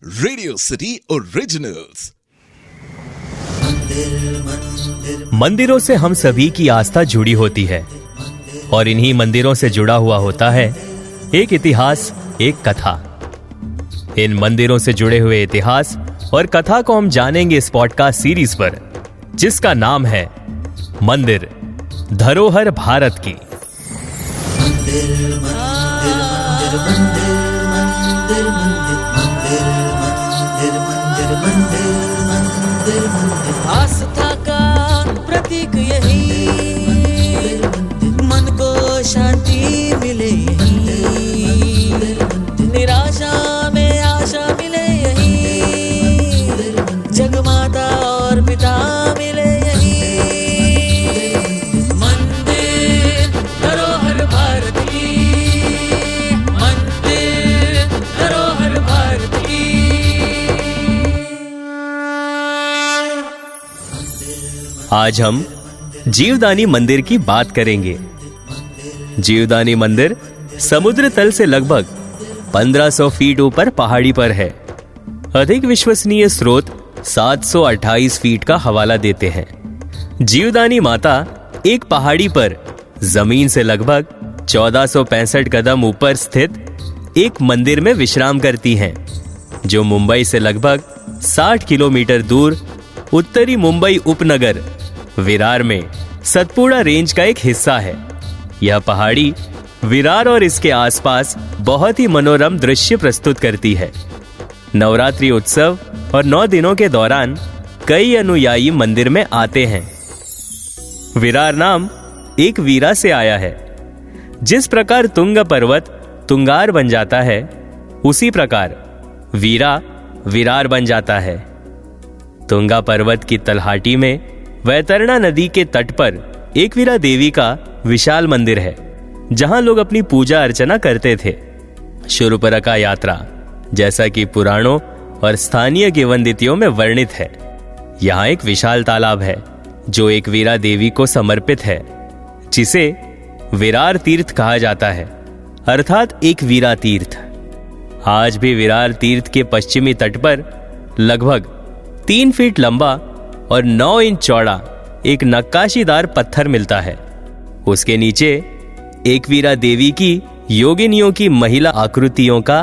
Radio city originals. मंदिरों से हम सभी की आस्था जुड़ी होती है और इन्हीं मंदिरों से जुड़ा हुआ होता है एक इतिहास, एक कथा। इन मंदिरों से जुड़े हुए इतिहास और कथा को हम जानेंगे इस पॉडकास्ट सीरीज पर, जिसका नाम है मंदिर धरोहर भारत की। आस्था का प्रतीक यही, मन को शांति मिले यही, निराशा में आशा मिले यही, जगमाता और पिता मिले यही। मंदिर धरोहर भारत की, मंदिर धरोहर भारत की। आज हम जीवदानी मंदिर की बात करेंगे। जीवदानी मंदिर समुद्र तल से लगभग 1500 फीट ऊपर पहाड़ी पर है। अधिक विश्वसनीय स्रोत 728 फीट का हवाला देते हैं। जीवदानी माता एक पहाड़ी पर जमीन से लगभग 1465 कदम ऊपर स्थित एक मंदिर में विश्राम करती हैं, जो मुंबई से लगभग 60 किलोमीटर दूर उत्तरी मुंबई उपनगर विरार में सतपुड़ा रेंज का एक हिस्सा है। यह पहाड़ी विरार और इसके आसपास बहुत ही मनोरम दृश्य प्रस्तुत करती है। नवरात्रि उत्सव और 9 दिनों के दौरान कई अनुयायी मंदिर में आते हैं। विरार नाम एक वीरा से आया है। जिस प्रकार तुंग पर्वत तुंगार बन जाता है, उसी प्रकार वीरा विरार बन जाता है। तुंगा पर्वत की तलहाटी में वैतरणा नदी के तट पर एकवीरा देवी का विशाल मंदिर है, जहां लोग अपनी पूजा अर्चना करते थे। शूर्पणखा यात्रा, जैसा कि पुराणों और स्थानीय किंवदंतियों में वर्णित है। यहाँ एक विशाल तालाब है जो एकवीरा देवी को समर्पित है, जिसे विरार तीर्थ कहा जाता है, अर्थात एकवीरा तीर्थ। आज भी विरार तीर्थ के पश्चिमी तट पर लगभग 3 फीट लंबा और 9 इंच चौड़ा एक नक्काशीदार पत्थर मिलता है। उसके नीचे एकवीरा देवी की योगिनियों की महिला आकृतियों का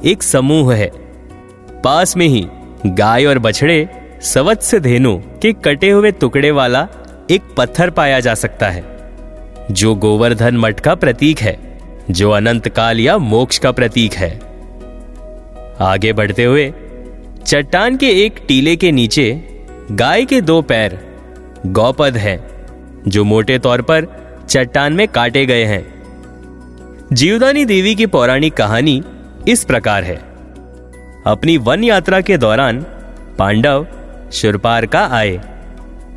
एक समूह है। पास में ही गाय और बछड़े सवत्स्य धेनु के कटे हुए टुकड़े वाला एक पत्थर पाया जा सकता है, जो गोवर्धन मठ का प्रतीक है, जो अनंत काल या मोक्ष का प्रतीक है। आगे बढ़ते हुए चट्टान के एक टीले के नीचे गाय के 2 पैर गौपद हैं, जो मोटे तौर पर चट्टान में काटे गए हैं। जीवदानी देवी की पौराणिक कहानी इस प्रकार है। अपनी वन यात्रा के दौरान पांडव शूर्पणखा आए।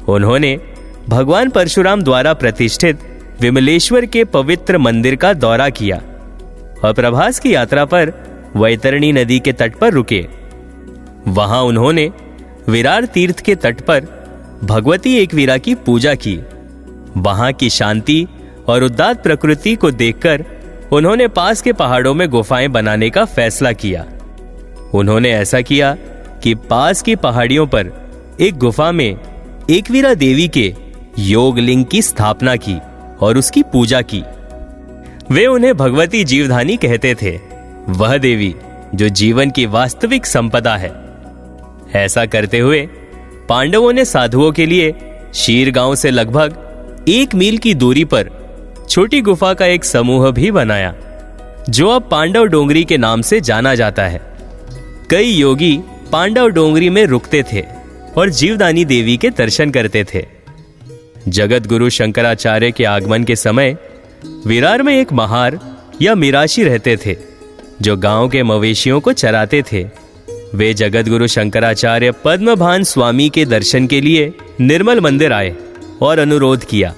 उन्होंने भगवान परशुराम द्वारा प्रतिष्ठित विमलेश्वर के पवित्र मंदिर का दौरा किया और प्रभास की यात्रा पर वैतरणी नदी के तट पर रुके। वहां उन्होंने विरार तीर्थ के तट पर भगवती एकवीरा की पूजा की। वहां की शांति और उदात्त प्रकृति को देखकर उन्होंने पास के पहाड़ों में गुफाएं बनाने का फैसला किया। उन्होंने ऐसा किया कि पास की पहाड़ियों पर एक गुफा में एकवीरा देवी के योगलिंग की स्थापना की और उसकी पूजा की। वे उन्हें भगवती जीवधानी कहते थे, वह देवी जो जीवन की वास्तविक संपदा है। ऐसा करते हुए पांडवों ने साधुओं के लिए शीर गांव से लगभग 1 मील की दूरी पर छोटी गुफा का एक समूह भी बनाया, जो अब पांडव डोंगरी के नाम से जाना जाता है। कई योगी पांडव डोंगरी में रुकते थे और जीवदानी देवी के दर्शन करते थे। जगत गुरु शंकराचार्य के आगमन के समय विरार में एक महार या मिराशी रहते थे, जो गांव के मवेशियों को चराते थे। वे जगत गुरु शंकराचार्य पद्मभान स्वामी के दर्शन के लिए निर्मल मंदिर आए और अनुरोध किया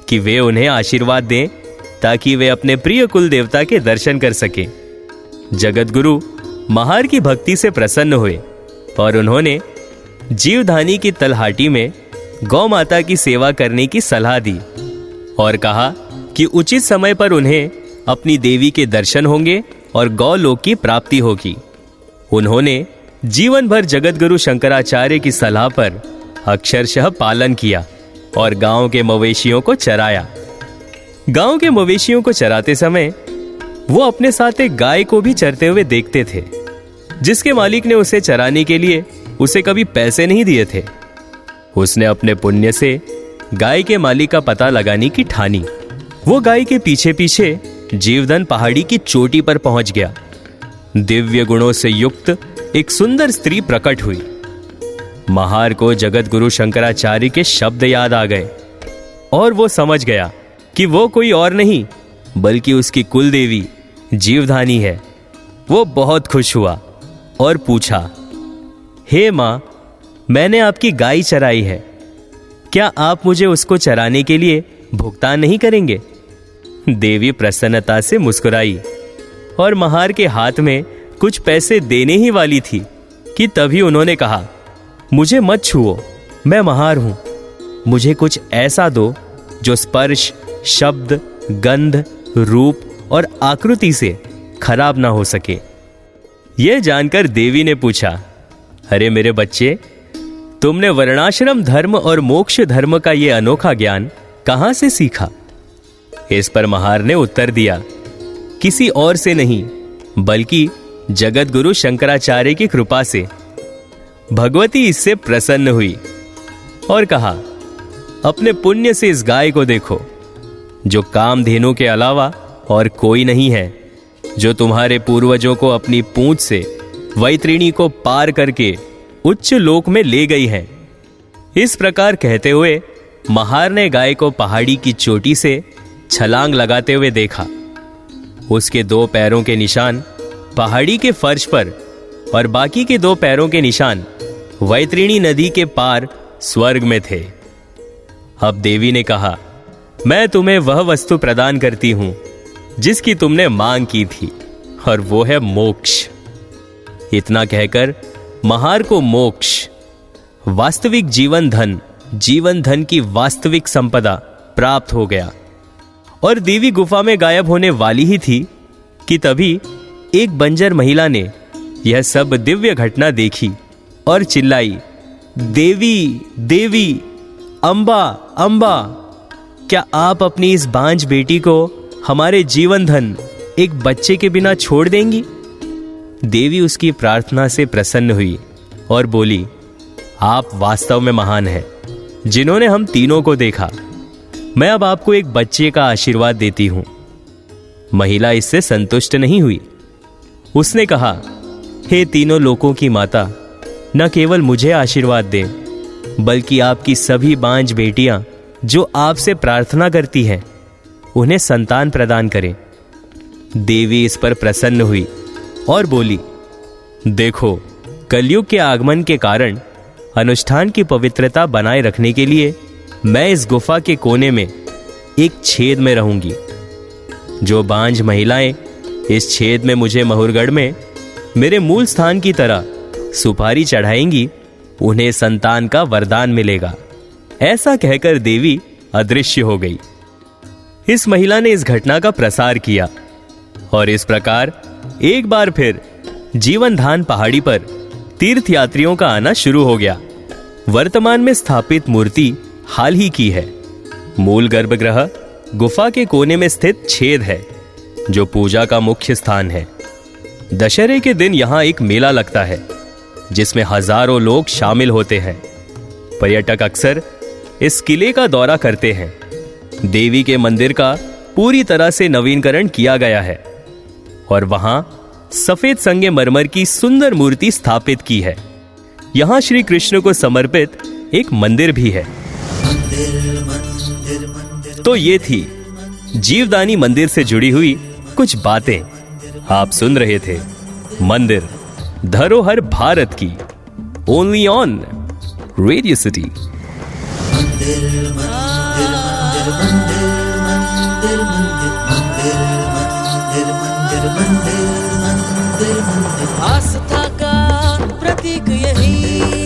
कि वे उन्हें आशीर्वाद दें, ताकि वे अपने प्रिय कुल देवता के दर्शन कर सकें। जगत गुरु महार की भक्ति से प्रसन्न हुए और उन्होंने जीवधानी की तलहाटी में गौ माता की सेवा करने की सलाह दी और कहा कि उचित समय पर उन्हें अपनी देवी के दर्शन होंगे और गौलोक की प्राप्ति होगी। उन्होंने जीवन भर जगतगुरु शंकराचार्य की सलाह पर अक्षरशः पालन किया और गांव के मवेशियों को चराया। गांव के मवेशियों को चराते समय वो अपने साथ एक गाय को भी चरते हुए देखते थे, जिसके मालिक ने उसे चराने के लिए उसे कभी पैसे नहीं दिए थे। उसने अपने पुण्य से गाय के मालिक का पता लगाने की ठानी। वो गाय के पीछे पीछे जीवधन पहाड़ी की चोटी पर पहुंच गया। दिव्य गुणों से युक्त एक सुंदर स्त्री प्रकट हुई। महार को जगत गुरु शंकराचार्य के शब्द याद आ गए और वो समझ गया कि वो कोई और नहीं बल्कि उसकी कुल देवी जीवधानी है। वो बहुत खुश हुआ और पूछा, हे माँ, मैंने आपकी गाय चराई है, क्या आप मुझे उसको चराने के लिए भुगतान नहीं करेंगे? देवी प्रसन्नता से मुस्कुराई और महार के हाथ में कुछ पैसे देने ही वाली थी कि तभी उन्होंने कहा, मुझे मत छुओ, मैं महार हूं। मुझे कुछ ऐसा दो जो स्पर्श, शब्द, गंध, रूप और आकृति से खराब ना हो सके। यह जानकर देवी ने पूछा, अरे मेरे बच्चे, तुमने वर्णाश्रम धर्म और मोक्ष धर्म का यह अनोखा ज्ञान कहां से सीखा? इस पर महार ने उत्तर दिया, किसी और से नहीं बल्कि जगत गुरु शंकराचार्य की कृपा से। भगवती इससे प्रसन्न हुई और कहा, अपने पुण्य से इस गाय को देखो, जो कामधेनु के अलावा और कोई नहीं है, जो तुम्हारे पूर्वजों को अपनी पूंछ से वैतरणी को पार करके उच्च लोक में ले गई है। इस प्रकार कहते हुए महार ने गाय को पहाड़ी की चोटी से छलांग लगाते हुए देखा। उसके 2 पैरों के निशान पहाड़ी के फर्श पर और बाकी के 2 पैरों के निशान वैतरणी नदी के पार स्वर्ग में थे। अब देवी ने कहा, मैं तुम्हें वह वस्तु प्रदान करती हूं जिसकी तुमने मांग की थी, और वो है मोक्ष। इतना कहकर महार को मोक्ष, वास्तविक जीवन धन की वास्तविक संपदा प्राप्त हो गया। और देवी गुफा में गायब होने वाली ही थी कि तभी एक बंजर महिला ने यह सब दिव्य घटना देखी और चिल्लाई, देवी देवी, अंबा अंबा, क्या आप अपनी इस बांझ बेटी को हमारे जीवन धन एक बच्चे के बिना छोड़ देंगी? देवी उसकी प्रार्थना से प्रसन्न हुई और बोली, आप वास्तव में महान हैं, जिन्होंने हम तीनों को देखा। मैं अब आपको एक बच्चे का आशीर्वाद देती हूं। महिला इससे संतुष्ट नहीं हुई। उसने कहा, हे तीनों लोकों की माता, न केवल मुझे आशीर्वाद दें बल्कि आपकी सभी बांझ बेटियां जो आपसे प्रार्थना करती हैं, उन्हें संतान प्रदान करें। देवी इस पर प्रसन्न हुई और बोली, देखो, कलयुग के आगमन के कारण अनुष्ठान की पवित्रता बनाए रखने के लिए मैं इस गुफा के कोने में एक छेद में रहूंगी। जो बांझ महिलाएं इस छेद में मुझे महुरगढ़ में मेरे मूल स्थान की तरह सुपारी चढ़ाएंगी, उन्हें संतान का वरदान मिलेगा। ऐसा कहकर देवी अदृश्य हो गई। इस महिला ने इस घटना का प्रसार किया और इस प्रकार एक बार फिर जीवनधान पहाड़ी पर तीर्थयात्रियों का आना शुरू हो गया। वर्तमान में स्थापित मूर्ति हाल ही की है। मूल गर्भगृह गुफा के कोने में स्थित छेद है, जो पूजा का मुख्य स्थान है। दशहरे के दिन यहां एक मेला लगता है, जिसमें हजारों लोग शामिल होते हैं। पर्यटक अक्सर इस किले का दौरा करते हैं। देवी के मंदिर का पूरी तरह से नवीनीकरण किया गया है और वहां सफेद संगमरमर की सुंदर मूर्ति स्थापित की है। यहां श्री कृष्ण को समर्पित एक मंदिर भी है। तो ये थी जीवदानी मंदिर से जुड़ी हुई कुछ बातें। आप सुन रहे थे मंदिर धरोहर भारत की, ओनली ऑन रेडियो सिटी। आस्था का प्रतीक यही